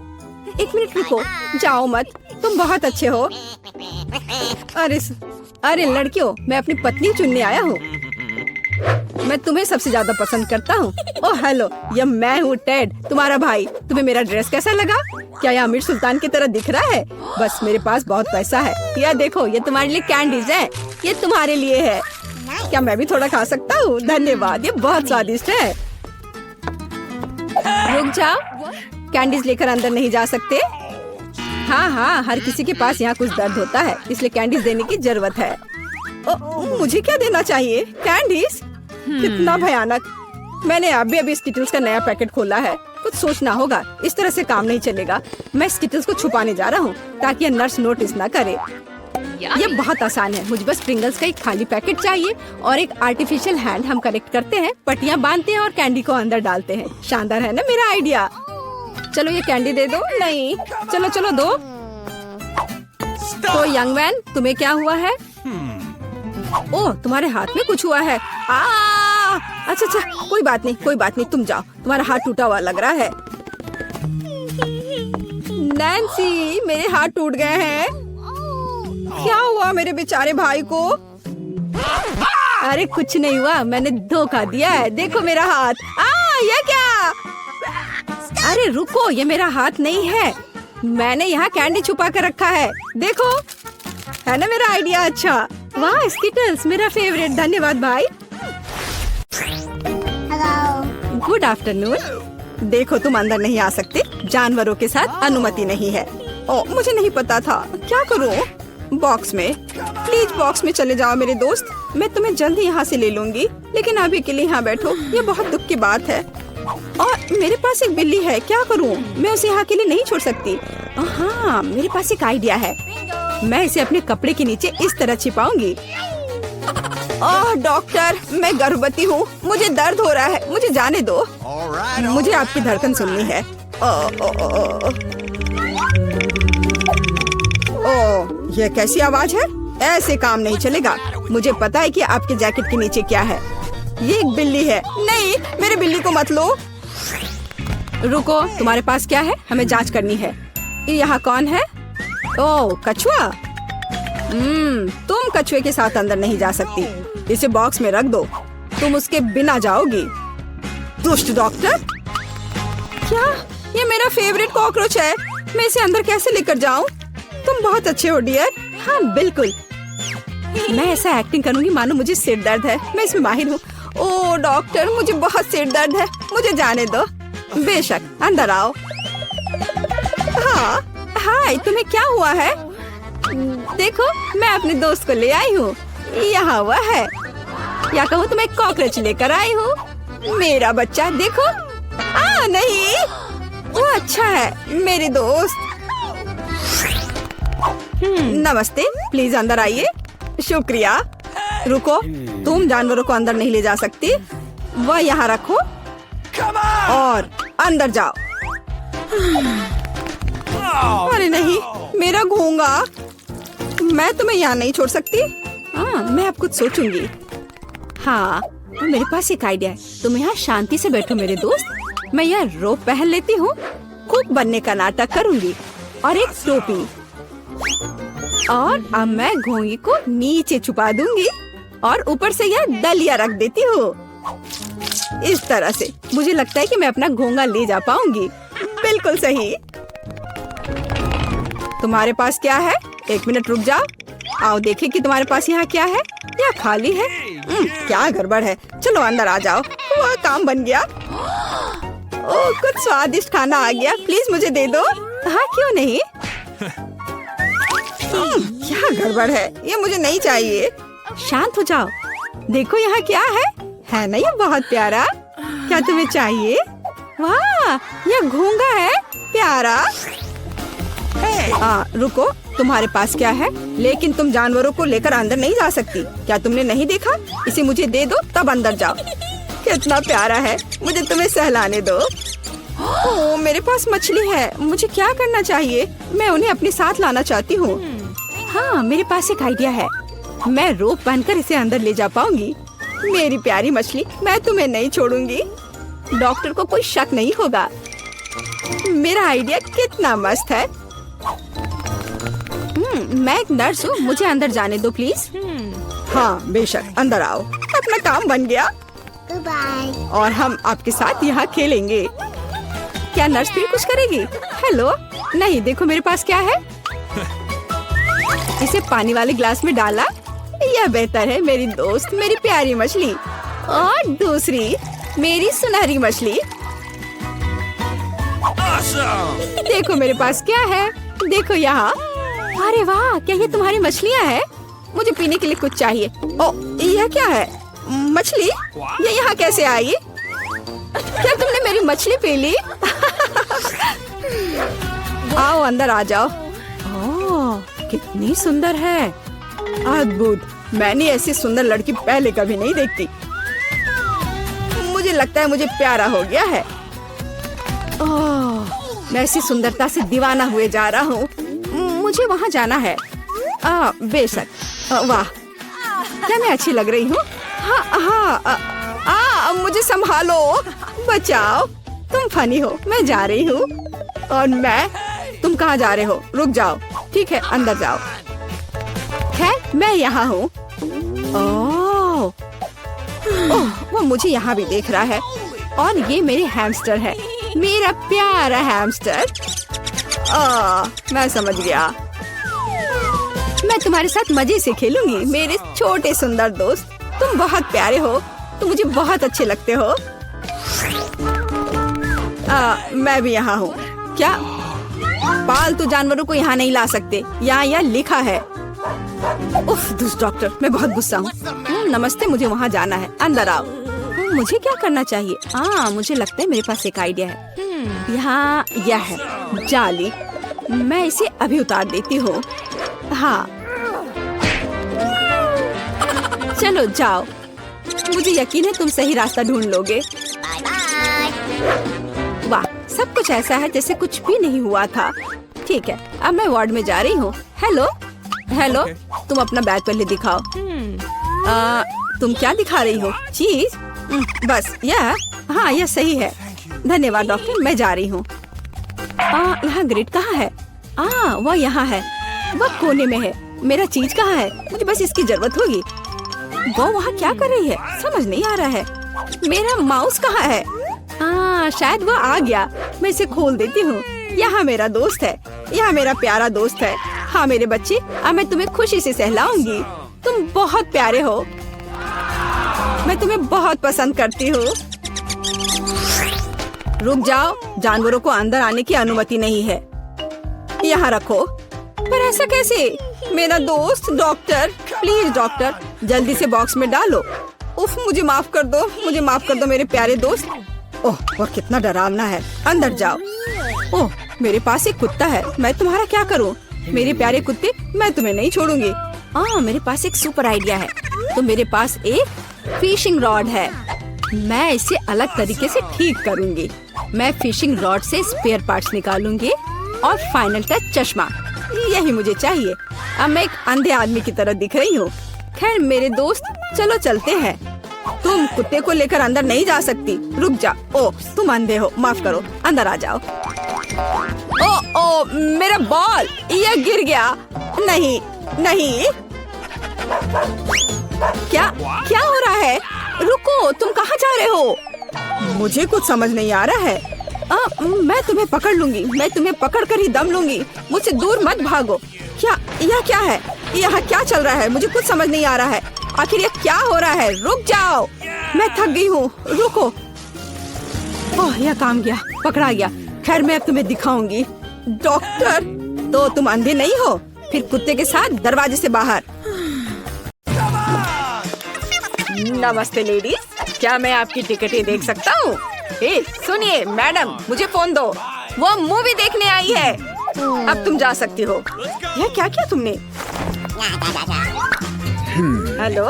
एक मिनट रुको, जाओ मत, तुम बहुत अच्छे हो। अरे लड़कियों, मैं अपनी पत्नी चुनने आया हूँ। मैं तुम्हें सबसे ज्यादा पसंद करता हूँ। ओह हेलो, यह मैं हूँ टेड, तुम्हारा भाई। तुम्हें मेरा ड्रेस कैसा लगा? क्या यह अमीर सुल्तान की तरह दिख रहा है? बस मेरे पास बहुत पैसा है। यह देखो, ये तुम्हारे लिए कैंडीज है। ये तुम्हारे लिए है। क्या मैं भी थोड़ा खा सकता हूँ? धन्यवाद, ये बहुत स्वादिष्ट है। रुक जाओ, कैंडीज लेकर अंदर नहीं जा सकते। हाँ हाँ, हर किसी के पास यहाँ कुछ दर्द होता है, इसलिए कैंडीज देने की जरूरत है। मुझे क्या देना चाहिए? कैंडीज? कितना भयानक। मैंने अभी स्किटल्स का नया पैकेट खोला है। कुछ सोचना होगा, इस तरह से काम नहीं चलेगा। मैं स्किटल्स को छुपाने जा रहा हूँ ताकि ये नर्स नोटिस ना करे। ये बहुत आसान है। मुझे बस प्रिंगल्स का एक खाली पैकेट चाहिए और एक आर्टिफिशियल हैंड हम कलेक्ट करते हैं, पट्टियाँ बांधते हैं और कैंडी को अंदर डालते हैं। शानदार है ना मेरा आइडिया? चलो ये कैंडी दे दो। नहीं, चलो चलो दो। तो यंग मैन, तुम्हें क्या हुआ है? ओह, तुम्हारे हाथ में कुछ हुआ है। अच्छा, कोई बात नहीं, तुम जाओ। तुम्हारा हाथ टूटा हुआ लग रहा है। नैन्सी, मेरे हाथ टूट गए हैं। क्या हुआ मेरे बेचारे भाई को? अरे कुछ नहीं हुआ, मैंने धोखा दिया है। देखो मेरा हाथ। ये क्या? अरे रुको, ये मेरा हाथ नहीं है। मैंने यहाँ कैंडी छुपा कर रखा है। देखो, है ना मेरा आइडिया अच्छा? वाह, स्किटल्स मेरा फेवरेट। धन्यवाद भाई। Good afternoon. देखो, तुम अंदर नहीं आ सकते, जानवरों के साथ अनुमति नहीं है। ओह, मुझे नहीं पता था। क्या करूँ? बॉक्स में, प्लीज बॉक्स में चले जाओ मेरे दोस्त। मैं तुम्हें जल्द ही यहाँ से ले लूंगी, लेकिन अभी के लिए यहाँ बैठो। ये बहुत दुख की बात है। और मेरे पास एक बिल्ली है, क्या करूँ? मैं उसे यहाँ के लिए नहीं छोड़ सकती। हाँ, मेरे पास एक आइडिया है। मैं इसे अपने कपड़े के नीचे इस तरह छिपाऊंगी। ओह डॉक्टर, मैं गर्भवती हूँ, मुझे दर्द हो रहा है, मुझे जाने दो। मुझे आपकी धड़कन सुननी है। ओह, ये कैसी आवाज है? ऐसे काम नहीं चलेगा। मुझे पता है कि आपके जैकेट के नीचे क्या है। ये एक बिल्ली है। नहीं, मेरे बिल्ली को मत लो। रुको, तुम्हारे पास क्या है? हमें जांच करनी है। यहाँ कौन है? ओह, कछुआ। तुम कछुए के साथ अंदर नहीं जा सकती। इसे बॉक्स में रख दो, तुम उसके बिना जाओगी। दुष्ट डॉक्टर। क्या? ये मेरा फेवरेट कॉकरोच है। मैं इसे अंदर कैसे लेकर जाऊं? तुम बहुत अच्छे हो डियर। हाँ बिल्कुल, मैं ऐसा एक्टिंग करूंगी मानो मुझे सिर दर्द है। मैं इसमें माहिर हूँ। ओह डॉक्टर, मुझे बहुत सिर दर्द है, मुझे जाने दो। बेशक, अंदर आओ। हाँ, हाय, तुम्हें क्या हुआ है? देखो, मैं अपने दोस्त को ले आई हूँ। यहाँ हुआ है, या कहूँ तो मैं कॉकरोच लेकर आई हूँ। मेरा बच्चा देखो। नहीं, वो अच्छा है मेरे दोस्त। नमस्ते, प्लीज अंदर आइए। शुक्रिया। रुको, तुम जानवरों को अंदर नहीं ले जा सकती। वह यहाँ रखो और अंदर जाओ। अरे नहीं, मेरा घोंगा। मैं तुम्हें यहाँ नहीं छोड़ सकती। हाँ, मैं अब कुछ सोचूंगी। हाँ, मेरे पास एक आइडिया है। तुम यहाँ शांति से बैठो मेरे दोस्त। मैं यहाँ रोब पहन लेती हूँ, कुक बनने का नाटक करूंगी और एक टोपी। और अब मैं घोंगी को नीचे छुपा दूंगी और ऊपर से यह डलिया रख देती हूँ। इस तरह से मुझे लगता है कि मैं अपना घोंगा ले जा पाऊंगी। बिल्कुल सही। तुम्हारे पास क्या है? 1 मिनट रुक जाओ। आओ देखें कि तुम्हारे पास यहाँ क्या है। यह खाली है। क्या गड़बड़ है। चलो अंदर आ जाओ। वह काम बन गया। ओह, कुछ स्वादिष्ट खाना आ गया। प्लीज मुझे दे दो। हाँ, क्यों नहीं। क्या गड़बड़ है। ये मुझे नहीं चाहिए। शांत हो जाओ। देखो यहाँ क्या है ना ये बहुत प्यारा। क्या तुम्हें चाहिए? वाह, यह घोंगा है। प्यारा। रुको, तुम्हारे पास क्या है? लेकिन तुम जानवरों को लेकर अंदर नहीं जा सकती। क्या तुमने नहीं देखा? इसे मुझे दे दो तब अंदर जाओ। कितना प्यारा है। मुझे तुम्हें सहलाने दो। ओह, मेरे पास मछली है। मुझे क्या करना चाहिए? मैं उन्हें अपने साथ लाना चाहती हूँ। हाँ, मेरे पास एक आइडिया है। मैं रोप बांधकर इसे अंदर ले जा पाऊंगी। मेरी प्यारी मछली, मैं तुम्हें नहीं छोड़ूंगी। डॉक्टर को कोई शक नहीं होगा। मेरा आइडिया कितना मस्त है। मैं एक नर्स हूँ, मुझे अंदर जाने दो प्लीज। हाँ बेशक, अंदर आओ। अपना काम बन गया। और हम आपके साथ यहाँ खेलेंगे। क्या नर्स फिर कुछ करेगी? हेलो, नहीं, देखो मेरे पास क्या है। इसे पानी वाले ग्लास में डाला। यह बेहतर है मेरी दोस्त, मेरी प्यारी मछली। और दूसरी मेरी सुनहरी मछली। देखो मेरे पास क्या है। देखो यहाँ। अरे वाह, क्या ये तुम्हारी मछलियाँ हैं? मुझे पीने के लिए कुछ चाहिए। ओ, यह क्या है? मछली? ये यहाँ कैसे आई? क्या तुमने मेरी मछली पी ली? आओ अंदर आ जाओ। ओह, कितनी सुंदर है। अद्भुत। मैंने ऐसी सुंदर लड़की पहले कभी नहीं देखती। मुझे लगता है मुझे प्यारा हो गया है। ओह, मैं ऐसी सुंदरता से दीवाना हुए जा रहा हूँ। मुझे वहाँ जाना है। बेशक। वाह, क्या मैं अच्छी लग रही हूँ? हाँ, मुझे संभालो, बचाओ। तुम फनी हो। मैं जा रही हूँ। और तुम कहाँ जा रहे हो? रुक जाओ। ठीक है, अंदर जाओ। खैर, मैं यहाँ हूँ। ओह, वो मुझे यहाँ भी देख रहा है। और ये मेरे हैमस्टर है। मेरा प्यारा हैमस्टर। मैं समझ गया। मैं तुम्हारे साथ मजे से खेलूंगी मेरे छोटे सुंदर दोस्त। तुम बहुत प्यारे हो। तुम मुझे बहुत अच्छे लगते हो। मैं भी यहाँ हूँ। क्या? पालतू जानवरों को यहाँ नहीं ला सकते। यहाँ यह लिखा है। उफ, दुष्ट डॉक्टर, मैं बहुत गुस्सा हूँ। नमस्ते, मुझे वहाँ जाना है। अंदर आओ। मुझे क्या करना चाहिए? मुझे लगता है मेरे पास एक आइडिया है। यहाँ यह है जाली। मैं इसे अभी उतार देती हूँ। हाँ, चलो जाओ। मुझे यकीन है तुम सही रास्ता ढूंढ लोगे। वाह, सब कुछ ऐसा है जैसे कुछ भी नहीं हुआ था। ठीक है, अब मैं वार्ड में जा रही हूँ। हेलो, तुम अपना बैग पहले दिखाओ। तुम क्या दिखा रही हो? चीज? बस यह? हाँ, यह सही है। धन्यवाद डॉक्टर, मैं जा रही हूँ। यहाँ ग्रिड कहाँ है? वह यहाँ है। वह कोने में है। मेरा चीज कहाँ है? मुझे बस इसकी जरूरत होगी। वो वहाँ क्या कर रही है? समझ नहीं आ रहा है। मेरा माउस कहाँ है? शायद वो आ गया। मैं इसे खोल देती हूँ। यहाँ मेरा दोस्त है। यहाँ मेरा प्यारा दोस्त है। हाँ मेरे बच्चे, अब मैं तुम्हें खुशी से सहलाऊंगी। तुम बहुत प्यारे हो। मैं तुम्हें बहुत पसंद करती हूँ। रुक जाओ, जानवरों को अंदर आने की अनुमति नहीं है। यहाँ रखो। पर ऐसा कैसे? मेरा दोस्त डॉक्टर, प्लीज डॉक्टर, जल्दी से बॉक्स में डालो। उफ, मुझे माफ कर दो, मुझे माफ कर दो मेरे प्यारे दोस्त। ओह, वह कितना डरावना है। अंदर जाओ। ओह, मेरे पास एक कुत्ता है। मैं तुम्हारा क्या करूं? मेरे प्यारे कुत्ते, मैं तुम्हें नहीं छोड़ूंगी। मेरे पास एक सुपर आइडिया है। तो मेरे पास एक फिशिंग रॉड है। मैं इसे अलग तरीके से ठीक करूंगी। मैं फिशिंग रॉड से स्पेयर पार्ट्स निकालूंगी और फाइनल टच चश्मा, यही मुझे चाहिए। अब मैं एक अंधे आदमी की तरह दिख रही हूँ। खैर मेरे दोस्त, चलो चलते हैं। तुम कुत्ते को लेकर अंदर नहीं जा सकती, रुक जा। ओ, तुम अंधे हो, माफ करो, अंदर आ जाओ। ओ, मेरा बॉल, यह गिर गया। नहीं नहीं, क्या क्या हो रहा है? रुको, तुम कहाँ जा रहे हो? मुझे कुछ समझ नहीं आ रहा है। मैं तुम्हें पकड़ लूंगी, मैं तुम्हें पकड़ कर ही दम लूंगी। मुझसे दूर मत भागो। यह क्या है? यहाँ क्या चल रहा है? मुझे कुछ समझ नहीं आ रहा है। आखिर यह क्या हो रहा है? रुक जाओ, मैं थक गई हूँ, रुको। ओह, यह काम गया, पकड़ा गया। खैर मैं अब तुम्हें दिखाऊंगी। डॉक्टर, तो तुम अंधे नहीं हो? फिर कुत्ते के साथ दरवाजे से बाहर। नमस्ते लेडीज, क्या मैं आपकी टिकटें देख सकता हूँ? सुनिए मैडम, मुझे फोन दो, वो मूवी देखने आई है। अब तुम जा सकती हो। यह क्या किया तुमने? हेलो,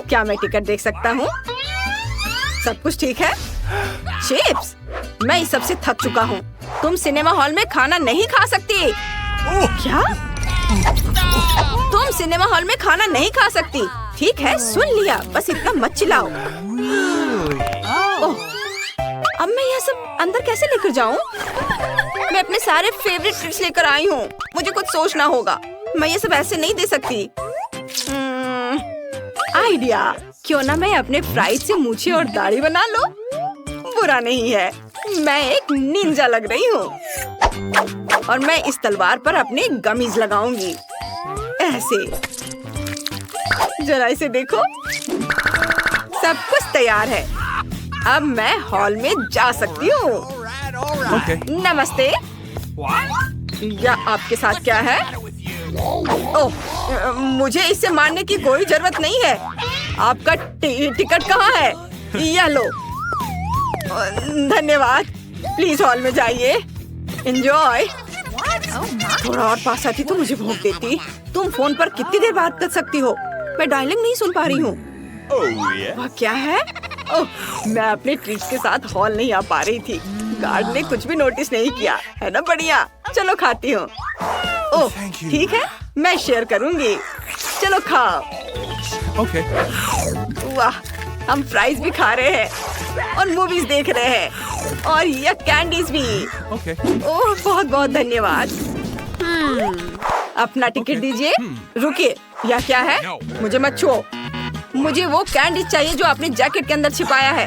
क्या मैं टिकट देख सकता हूँ? सब कुछ ठीक है? चिप्स, मैं इस सबसे थक चुका हूँ। तुम सिनेमा हॉल में खाना नहीं खा सकती। क्या? तुम सिनेमा हॉल में खाना नहीं खा सकती। ठीक है, सुन लिया, बस इतना मत चिल्लाओ। ओह, अब मैं यह सब अंदर कैसे लेकर जाऊँ? मैं अपने सारे फेवरेट ट्रीट्स लेकर आई हूँ। मुझे कुछ सोचना होगा। मैं ये सब ऐसे नहीं दे सकती। आइडिया, क्यों ना मैं अपने फ्राइज से मूछें और दाढ़ी बना लो? बुरा नहीं है, मैं एक निंजा लग रही हूँ। और मैं इस तलवार पर अपने गमीज लगाऊंगी, ऐसे। जरा इसे देखो, सब कुछ तैयार है। अब मैं हॉल में जा सकती हूँ। नमस्ते, या आपके साथ क्या है? ओह, मुझे इसे मारने की कोई जरूरत नहीं है। आपका टिकट कहाँ है? यह लो। धन्यवाद, प्लीज हॉल में जाइए। एंजॉय। थोड़ा और पास आती तो मुझे भूख देती। तुम फोन पर कितनी देर बात कर सकती हो? मैं डायलिंग नहीं सुन पा रही हूँ। वह क्या है? ओह, मैं अपने ट्रीट्स के साथ हॉल नहीं आ पा रही थी। गार्ड ने कुछ भी नोटिस नहीं किया, है ना? बढ़िया, चलो खाती हूँ। ओह ठीक है, मैं शेयर करूँगी। चलो खाओ। Okay. वाह, हम फ्राइज भी खा रहे हैं और मूवीज देख रहे हैं और ये कैंडीज भी। Okay. ओह बहुत बहुत धन्यवाद। अपना टिकट दीजिए। रुकिए, यह क्या है? मुझे मत छुओ। मुझे वो कैंडी चाहिए जो आपने जैकेट के अंदर छिपाया है।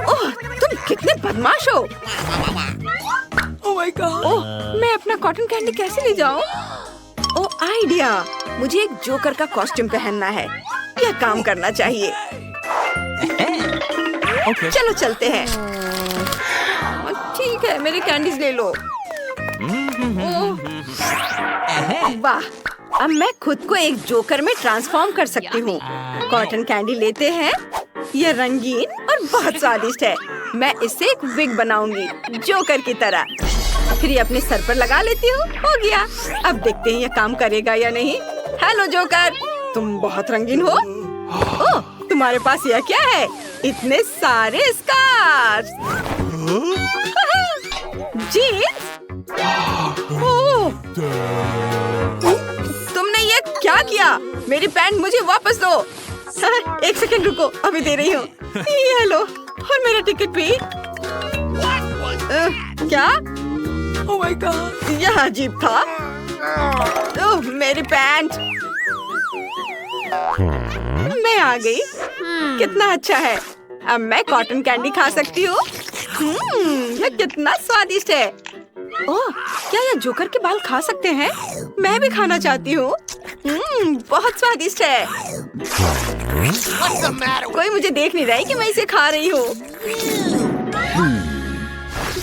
ओह, तुम कितने बदमाश हो। Oh my God. ओह, मैं अपना कॉटन कैंडी कैसे ले जाऊं? ओह आइडिया, मुझे एक जोकर का कॉस्ट्यूम पहनना है। यह काम करना चाहिए। Okay. चलो चलते हैं। ठीक है, मेरे कैंडीज ले लो। ओह, वाह, अब मैं खुद को एक जोकर में ट्रांसफॉर्म कर सकती हूँ। कॉटन कैंडी लेते हैं, यह रंगीन और बहुत स्वादिष्ट है। मैं इससे एक विग बनाऊंगी जोकर की तरह, फिर ये अपने सर पर लगा लेती हूँ। हो गया। अब देखते हैं ये काम करेगा या नहीं। हेलो जोकर, तुम बहुत रंगीन हो। ओह, तुम्हारे पास यह क्या है? इतने सारे स्कार्स। जीन्स? ओह, तुमने ये क्या किया? मेरी पैंट मुझे वापस दो। एक सेकंड रुको, अभी दे रही हूँ। ये लो, और मेरा टिकट भी। क्या? Oh my God. यह अजीब था। ओह, मेरी पैंट। मैं आ गई। कितना अच्छा है। अब मैं कॉटन कैंडी खा सकती हूँ। यह कितना स्वादिष्ट है। ओह, क्या यह जोकर के बाल खा सकते हैं? मैं भी खाना चाहती हूँ। बहुत स्वादिष्ट है। कोई मुझे देख नहीं रहा है कि मैं इसे खा रही हूँ।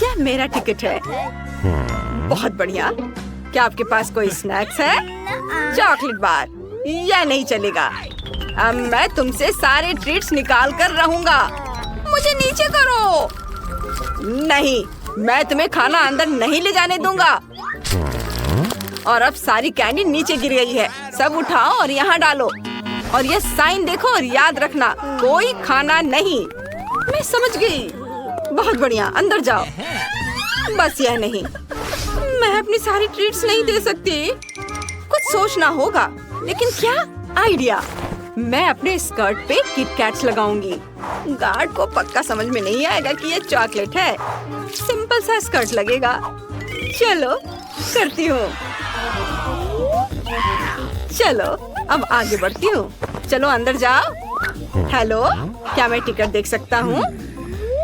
यह मेरा टिकट है। बहुत बढ़िया। क्या आपके पास कोई स्नैक्स है? Chocolate bar? यह नहीं चलेगा। अब मैं तुमसे सारे ट्रीट्स निकाल कर रहूंगा। मुझे नीचे करो। नहीं, मैं तुम्हें खाना अंदर नहीं ले जाने दूंगा। और अब सारी कैंडी नीचे गिर गई है। सब उठाओ और यहाँ डालो। और यह साइन देखो और याद रखना, कोई खाना नहीं। मैं समझ गई। बहुत बढ़िया, अंदर जाओ। बस यह नहीं, मैं अपनी सारी ट्रीट्स नहीं दे सकती। कुछ सोचना होगा। लेकिन क्या आइडिया? मैं अपने स्कर्ट पे किट कैट्स लगाऊंगी। गार्ड को पक्का समझ में नहीं आएगा कि ये चॉकलेट है। सिंपल सा स्कर्ट लगेगा। चलो करती हूँ। चलो अब आगे बढ़ती हूँ। चलो अंदर जाओ। हेलो, क्या मैं टिकट देख सकता हूँ?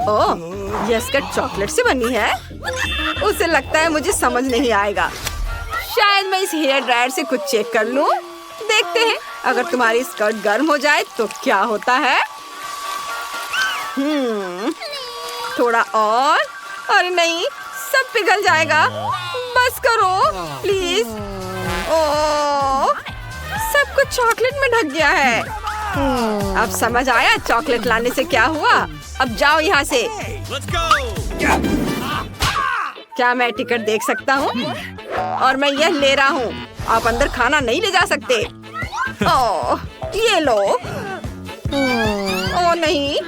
ओह, यह स्कर्ट चॉकलेट से बनी है। उसे लगता है मुझे समझ नहीं आएगा। शायद मैं इस हेयर ड्रायर से कुछ चेक कर लूँ। देखते हैं, अगर तुम्हारी स्कर्ट गर्म हो जाए तो क्या होता है। थोड़ा और। अरे नहीं, सब पिघल जाएगा। बस करो प्लीज। ओह, सब कुछ चॉकलेट में ढक गया है। अब समझ आया चॉकलेट लाने से क्या हुआ। अब जाओ यहाँ से। क्या मैं टिकट देख सकता हूँ? और मैं यह ले रहा हूँ। आप अंदर खाना नहीं ले जा सकते। ओह, ये लो। ओह नहीं,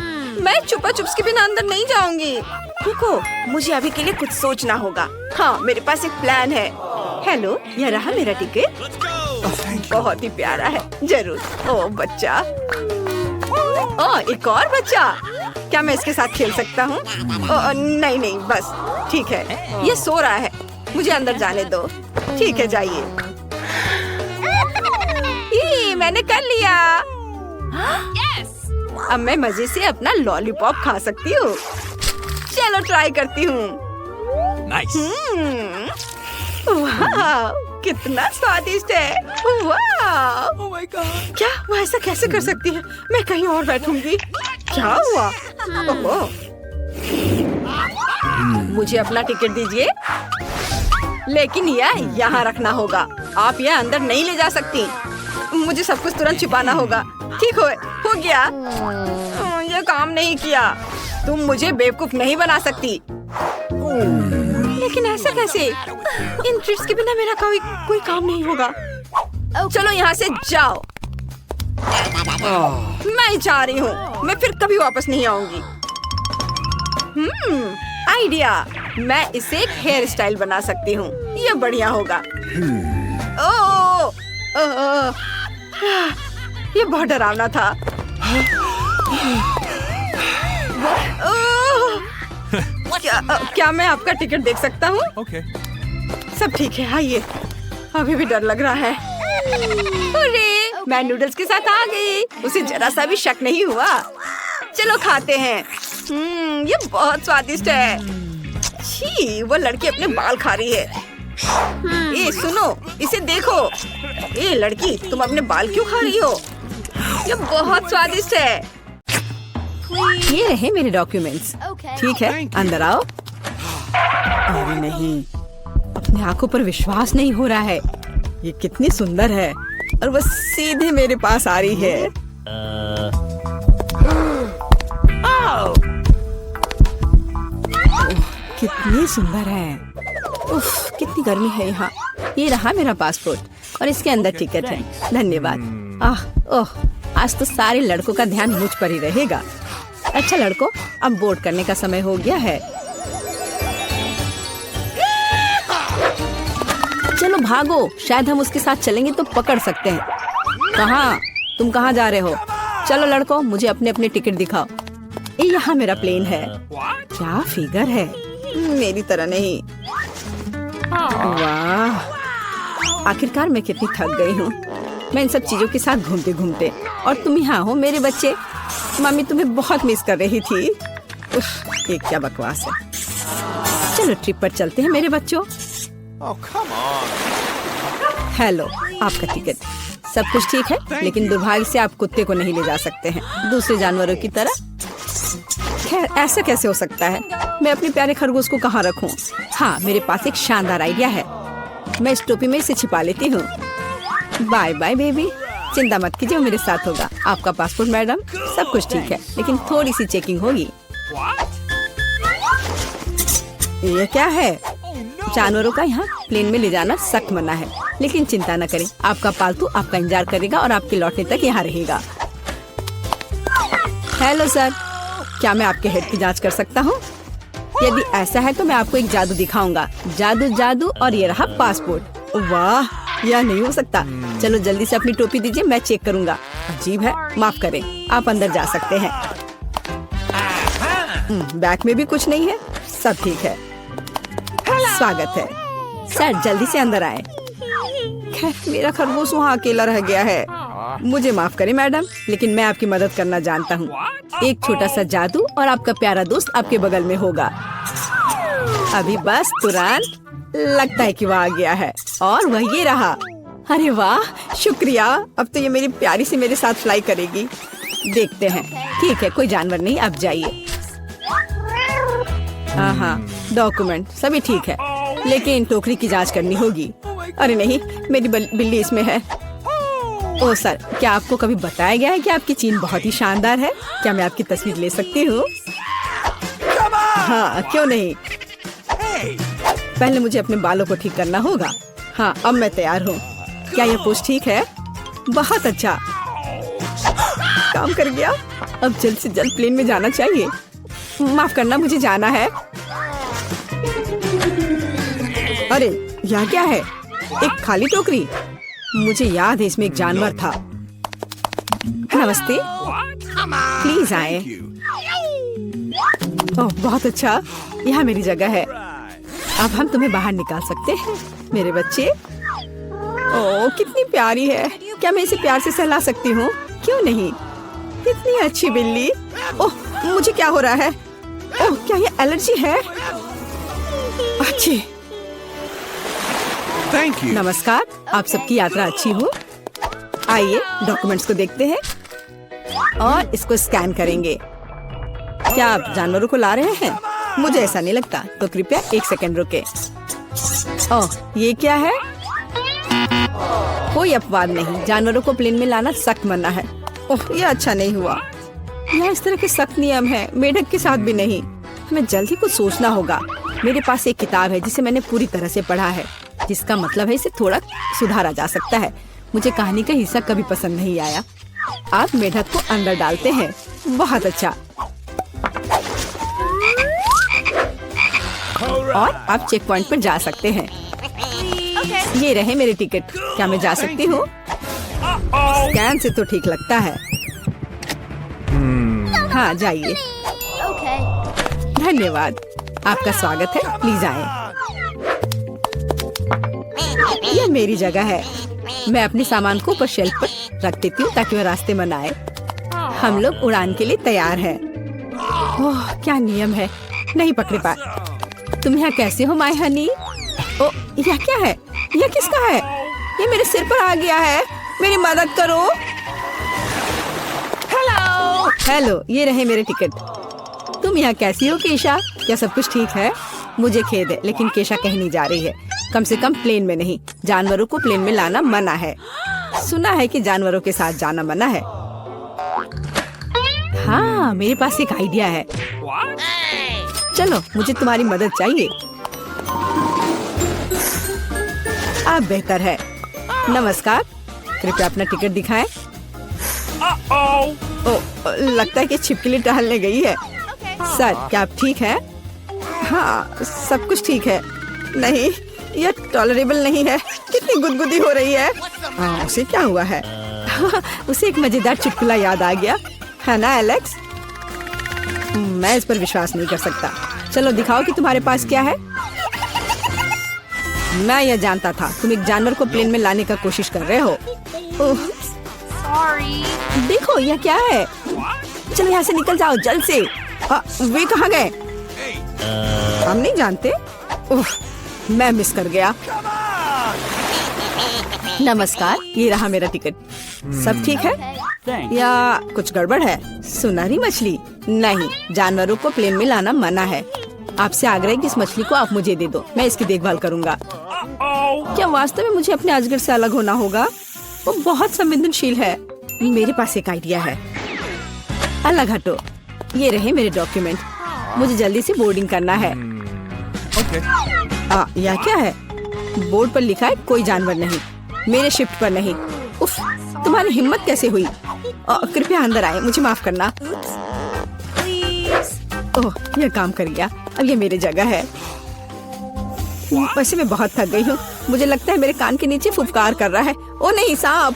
मैं छुपा छुप्स के बिना अंदर नहीं जाऊंगी। रुको, मुझे अभी के लिए कुछ सोचना होगा। हाँ, मेरे पास एक प्लान है। हेलो, यह रहा मेरा टिकट। बहुत ही प्यारा है। जरूर। ओह बच्चा। ओह, एक और बच्चा। क्या मैं इसके साथ खेल सकता हूँ? नहीं नहीं, बस ठीक है। ये सो रहा है, मुझे अंदर जाने दो। ठीक है, जाइए। मैंने कर लिया। अब मैं मजे से अपना लॉलीपॉप खा सकती हूँ। चलो ट्राई करती हूँ। वाह, कितना स्वादिष्ट है। वाह, Oh my God. क्या वो ऐसा कैसे कर सकती है? मैं कहीं और बैठूंगी। क्या हुआ? ओहो, मुझे अपना टिकट दीजिए। लेकिन यह यहाँ रखना होगा। आप यह अंदर नहीं ले जा सकती। मुझे सब कुछ तुरंत छिपाना होगा। ठीक हो गया। यह काम नहीं किया। तुम मुझे बेवकूफ नहीं बना सकती। लेकिन ऐसा कैसे? इन ट्रिक्स के बिना मेरा कोई काम नहीं होगा। चलो यहाँ से जाओ। मैं जा रही हूँ। मैं फिर कभी वापस नहीं आऊंगी। आइडिया। मैं इसे एक हेयर स्टाइल बना सकती हूँ। ये बढ़िया होगा। ये बहुत डरावना था। क्या मैं आपका टिकट देख सकता हूँ? Okay. सब ठीक है, आइए। अभी भी डर लग रहा है। अरे, मैं नूडल्स के साथ आ गई। उसे जरा सा भी शक नहीं हुआ। चलो खाते हैं। ये बहुत स्वादिष्ट है। छी, वो लड़की अपने बाल खा रही है। ए सुनो, इसे देखो। ए लड़की, तुम अपने बाल क्यों खा रही हो? ये बहुत स्वादिष्ट है। ये रहे मेरे डॉक्यूमेंट्स। ठीक है, अंदर आओ। अरे नहीं, अपनी आंखों पर विश्वास नहीं हो रहा है। ये कितनी सुंदर है और वो सीधे मेरे पास आ रही है। कितनी सुंदर है। उफ, कितनी गर्मी है यहाँ। ये रहा मेरा पासपोर्ट और इसके अंदर टिकट है। धन्यवाद। ओह, आज तो सारे लड़कों का ध्यान मुझ पर ही रहेगा। अच्छा लड़कों, अब बोर्ड करने का समय हो गया है। चलो भागो, शायद हम उसके साथ चलेंगे तो पकड़ सकते हैं। कहाँ? तुम कहाँ जा रहे हो? चलो लड़कों, मुझे अपने अपने टिकट दिखाओ। ये यहाँ मेरा प्लेन है। क्या फिगर है, मेरी तरह नहीं। वाह, आखिरकार मैं कितनी थक गई हूँ। मैं इन सब चीजों के साथ घूमते घूमते, और तुम यहाँ हो मेरे बच्चे। मम्मी तुम्हें बहुत मिस कर रही थी। उफ, ये क्या बकवास है। चलो ट्रिप पर चलते हैं मेरे बच्चों। हेलो, आपका टिकट। सब कुछ ठीक है, लेकिन दुर्भाग्य से आप कुत्ते को नहीं ले जा सकते हैं, दूसरे जानवरों की तरह। खैर, ऐसा कैसे हो सकता है? मैं अपने प्यारे खरगोश को कहाँ रखूं? हाँ, मेरे पास एक शानदार आइडिया है। मैं इस टोपी में इसे छिपा लेती हूँ। बाय बाय बेबी, चिंता मत कीजिए, मेरे साथ होगा। आपका पासपोर्ट मैडम, सब कुछ ठीक है, लेकिन थोड़ी सी चेकिंग होगी। ये क्या है? जानवरों का यहाँ प्लेन में ले जाना सख्त मना है, लेकिन चिंता न करें, आपका पालतू आपका इंतजार करेगा और आपके लौटने तक यहाँ रहेगा। हेलो सर, क्या मैं आपके हेड की जांच कर सकता हूँ? यदि ऐसा है तो मैं आपको एक जादू दिखाऊंगा। जादू जादू, और ये रहा पासपोर्ट। वाह, यह नहीं हो सकता। चलो जल्दी से अपनी टोपी दीजिए, मैं चेक करूंगा। अजीब है, माफ करें, आप अंदर जा सकते हैं। बैग में भी कुछ नहीं है, सब ठीक है। स्वागत है सर, जल्दी से अंदर आए। खैर, मेरा खरगोश वहाँ अकेला रह गया है। मुझे माफ करें मैडम, लेकिन मैं आपकी मदद करना जानता हूँ। एक छोटा सा जादू और आपका प्यारा दोस्त आपके बगल में होगा। अभी बस तुरंत लगता है कि वह आ गया है, और वह ये रहा। अरे वाह, शुक्रिया। अब तो ये मेरी प्यारी से मेरे साथ फ्लाई करेगी। देखते हैं। ठीक है, कोई जानवर नहीं, अब जाइए। हाँ, डॉक्यूमेंट सभी ठीक है, लेकिन टोकरी की जांच करनी होगी। अरे नहीं, मेरी बिल्ली इसमें है। ओह सर, क्या आपको कभी बताया गया है कि आपकी चीन बहुत ही शानदार है? क्या मैं आपकी तस्वीर ले सकती हूँ? हाँ, क्यों नहीं। पहले मुझे अपने बालों को ठीक करना होगा। हाँ, अब मैं तैयार हूँ। क्या यह पोस्ट ठीक है? बहुत अच्छा, काम कर गया। अब जल्द से जल्द प्लेन में जाना चाहिए। माफ करना, मुझे जाना है। अरे यह क्या है? एक खाली टोकरी। मुझे याद है इसमें एक जानवर था। नमस्ते, प्लीज आए। ओह बहुत अच्छा, यहाँ मेरी जगह है। अब हम तुम्हें बाहर निकाल सकते हैं मेरे बच्चे। ओह कितनी प्यारी है। क्या मैं इसे प्यार से सहला सकती हूँ? क्यों नहीं, कितनी अच्छी बिल्ली। ओह मुझे क्या हो रहा है? ओह क्या ये एलर्जी है? अच्छी। Thank you. नमस्कार, आप सबकी यात्रा अच्छी हो। आइए डॉक्यूमेंट्स को देखते हैं और इसको स्कैन करेंगे। क्या आप जानवरों को ला रहे हैं? मुझे ऐसा नहीं लगता, तो कृपया 1 सेकंड रुके। ओह ये क्या है? कोई अपवाद नहीं, जानवरों को प्लेन में लाना सख्त मना है। ओह ये अच्छा नहीं हुआ। यहाँ इस तरह के सख्त नियम है, मेढक के साथ भी नहीं। हमें जल्द ही कुछ सोचना होगा। मेरे पास एक किताब है जिसे मैंने पूरी तरह से पढ़ा है, जिसका मतलब है इसे थोड़ा सुधारा जा सकता है। मुझे कहानी का हिस्सा कभी पसंद नहीं आया। आप मेढक को अंदर डालते हैं, बहुत अच्छा। और आप चेक पॉइंट पर जा सकते हैं। ये रहे मेरे टिकट। क्या मैं जा सकती हूँ? स्कैन से तो ठीक लगता है। हाँ जाइए। धन्यवाद, आपका स्वागत है, प्लीज आए। यह मेरी जगह है। मैं अपने सामान को ऊपर शेल्फ पर रख देती हूँ ताकि वह रास्ते में न आए। हम लोग उड़ान के लिए तैयार हैं। ओह क्या नियम है, नहीं पकड़े पाए। तुम यहाँ कैसे हो माय हनी? ओ यह क्या है? यह किसका है? ये मेरे सिर पर आ गया है, मेरी मदद करो। हेलो हेलो, ये रहे मेरे टिकट। तुम यहाँ कैसी हो केशा? क्या सब कुछ ठीक है? मुझे खेद है, लेकिन केशा कहीं नहीं जा रही है, कम से कम प्लेन में नहीं। जानवरों को प्लेन में लाना मना है। सुना है कि जानवरों के साथ जाना मना है। हाँ मेरे पास एक आइडिया है। चलो मुझे तुम्हारी मदद चाहिए। आप बेहतर है। नमस्कार, कृपया अपना टिकट दिखाएं। ओ लगता है कि छिपकली टहलने गई है। सर क्या आप ठीक हैं? हाँ सब कुछ ठीक है। नहीं यह टॉलरेबल नहीं है, कितनी गुदगुदी हो रही है। हाँ उसे क्या हुआ है? उसे एक मजेदार चुटकुला याद आ गया है ना एलेक्स? मैं इस पर विश्वास नहीं कर सकता। चलो दिखाओ कि तुम्हारे पास क्या है। मैं यह जानता था, तुम एक जानवर को प्लेन में लाने का कोशिश कर रहे हो। देखो यह क्या है? चलो यहाँ से निकल जाओ जल्द से। वे कहाँ गए? हम नहीं जानते। मैं मिस कर गया। नमस्कार, ये रहा मेरा टिकट। सब ठीक है या कुछ गड़बड़ है? सुनहरी मछली नहीं, जानवरों को प्लेन में लाना मना है। आपसे आग्रह है कि इस मछली को आप मुझे दे दो, मैं इसकी देखभाल करूंगा। क्या वास्तव में मुझे अपने अजगर से अलग होना होगा? वो बहुत संवेदनशील है। मेरे पास एक आइडिया है। अलग हटो। ये रहे मेरे डॉक्यूमेंट। मुझे जल्दी से बोर्डिंग करना है। यह क्या है? बोर्ड पर लिखा है कोई जानवर नहीं, मेरे शिफ्ट पर नहीं। उफ, तुम्हारी हिम्मत कैसे हुई? कृपया अंदर आए, मुझे माफ करना। ओह यह काम कर गया। अब ये मेरी जगह है। वैसे मैं बहुत थक गई हूँ। मुझे लगता है मेरे कान के नीचे फुफकार कर रहा है। ओ नहीं, सांप।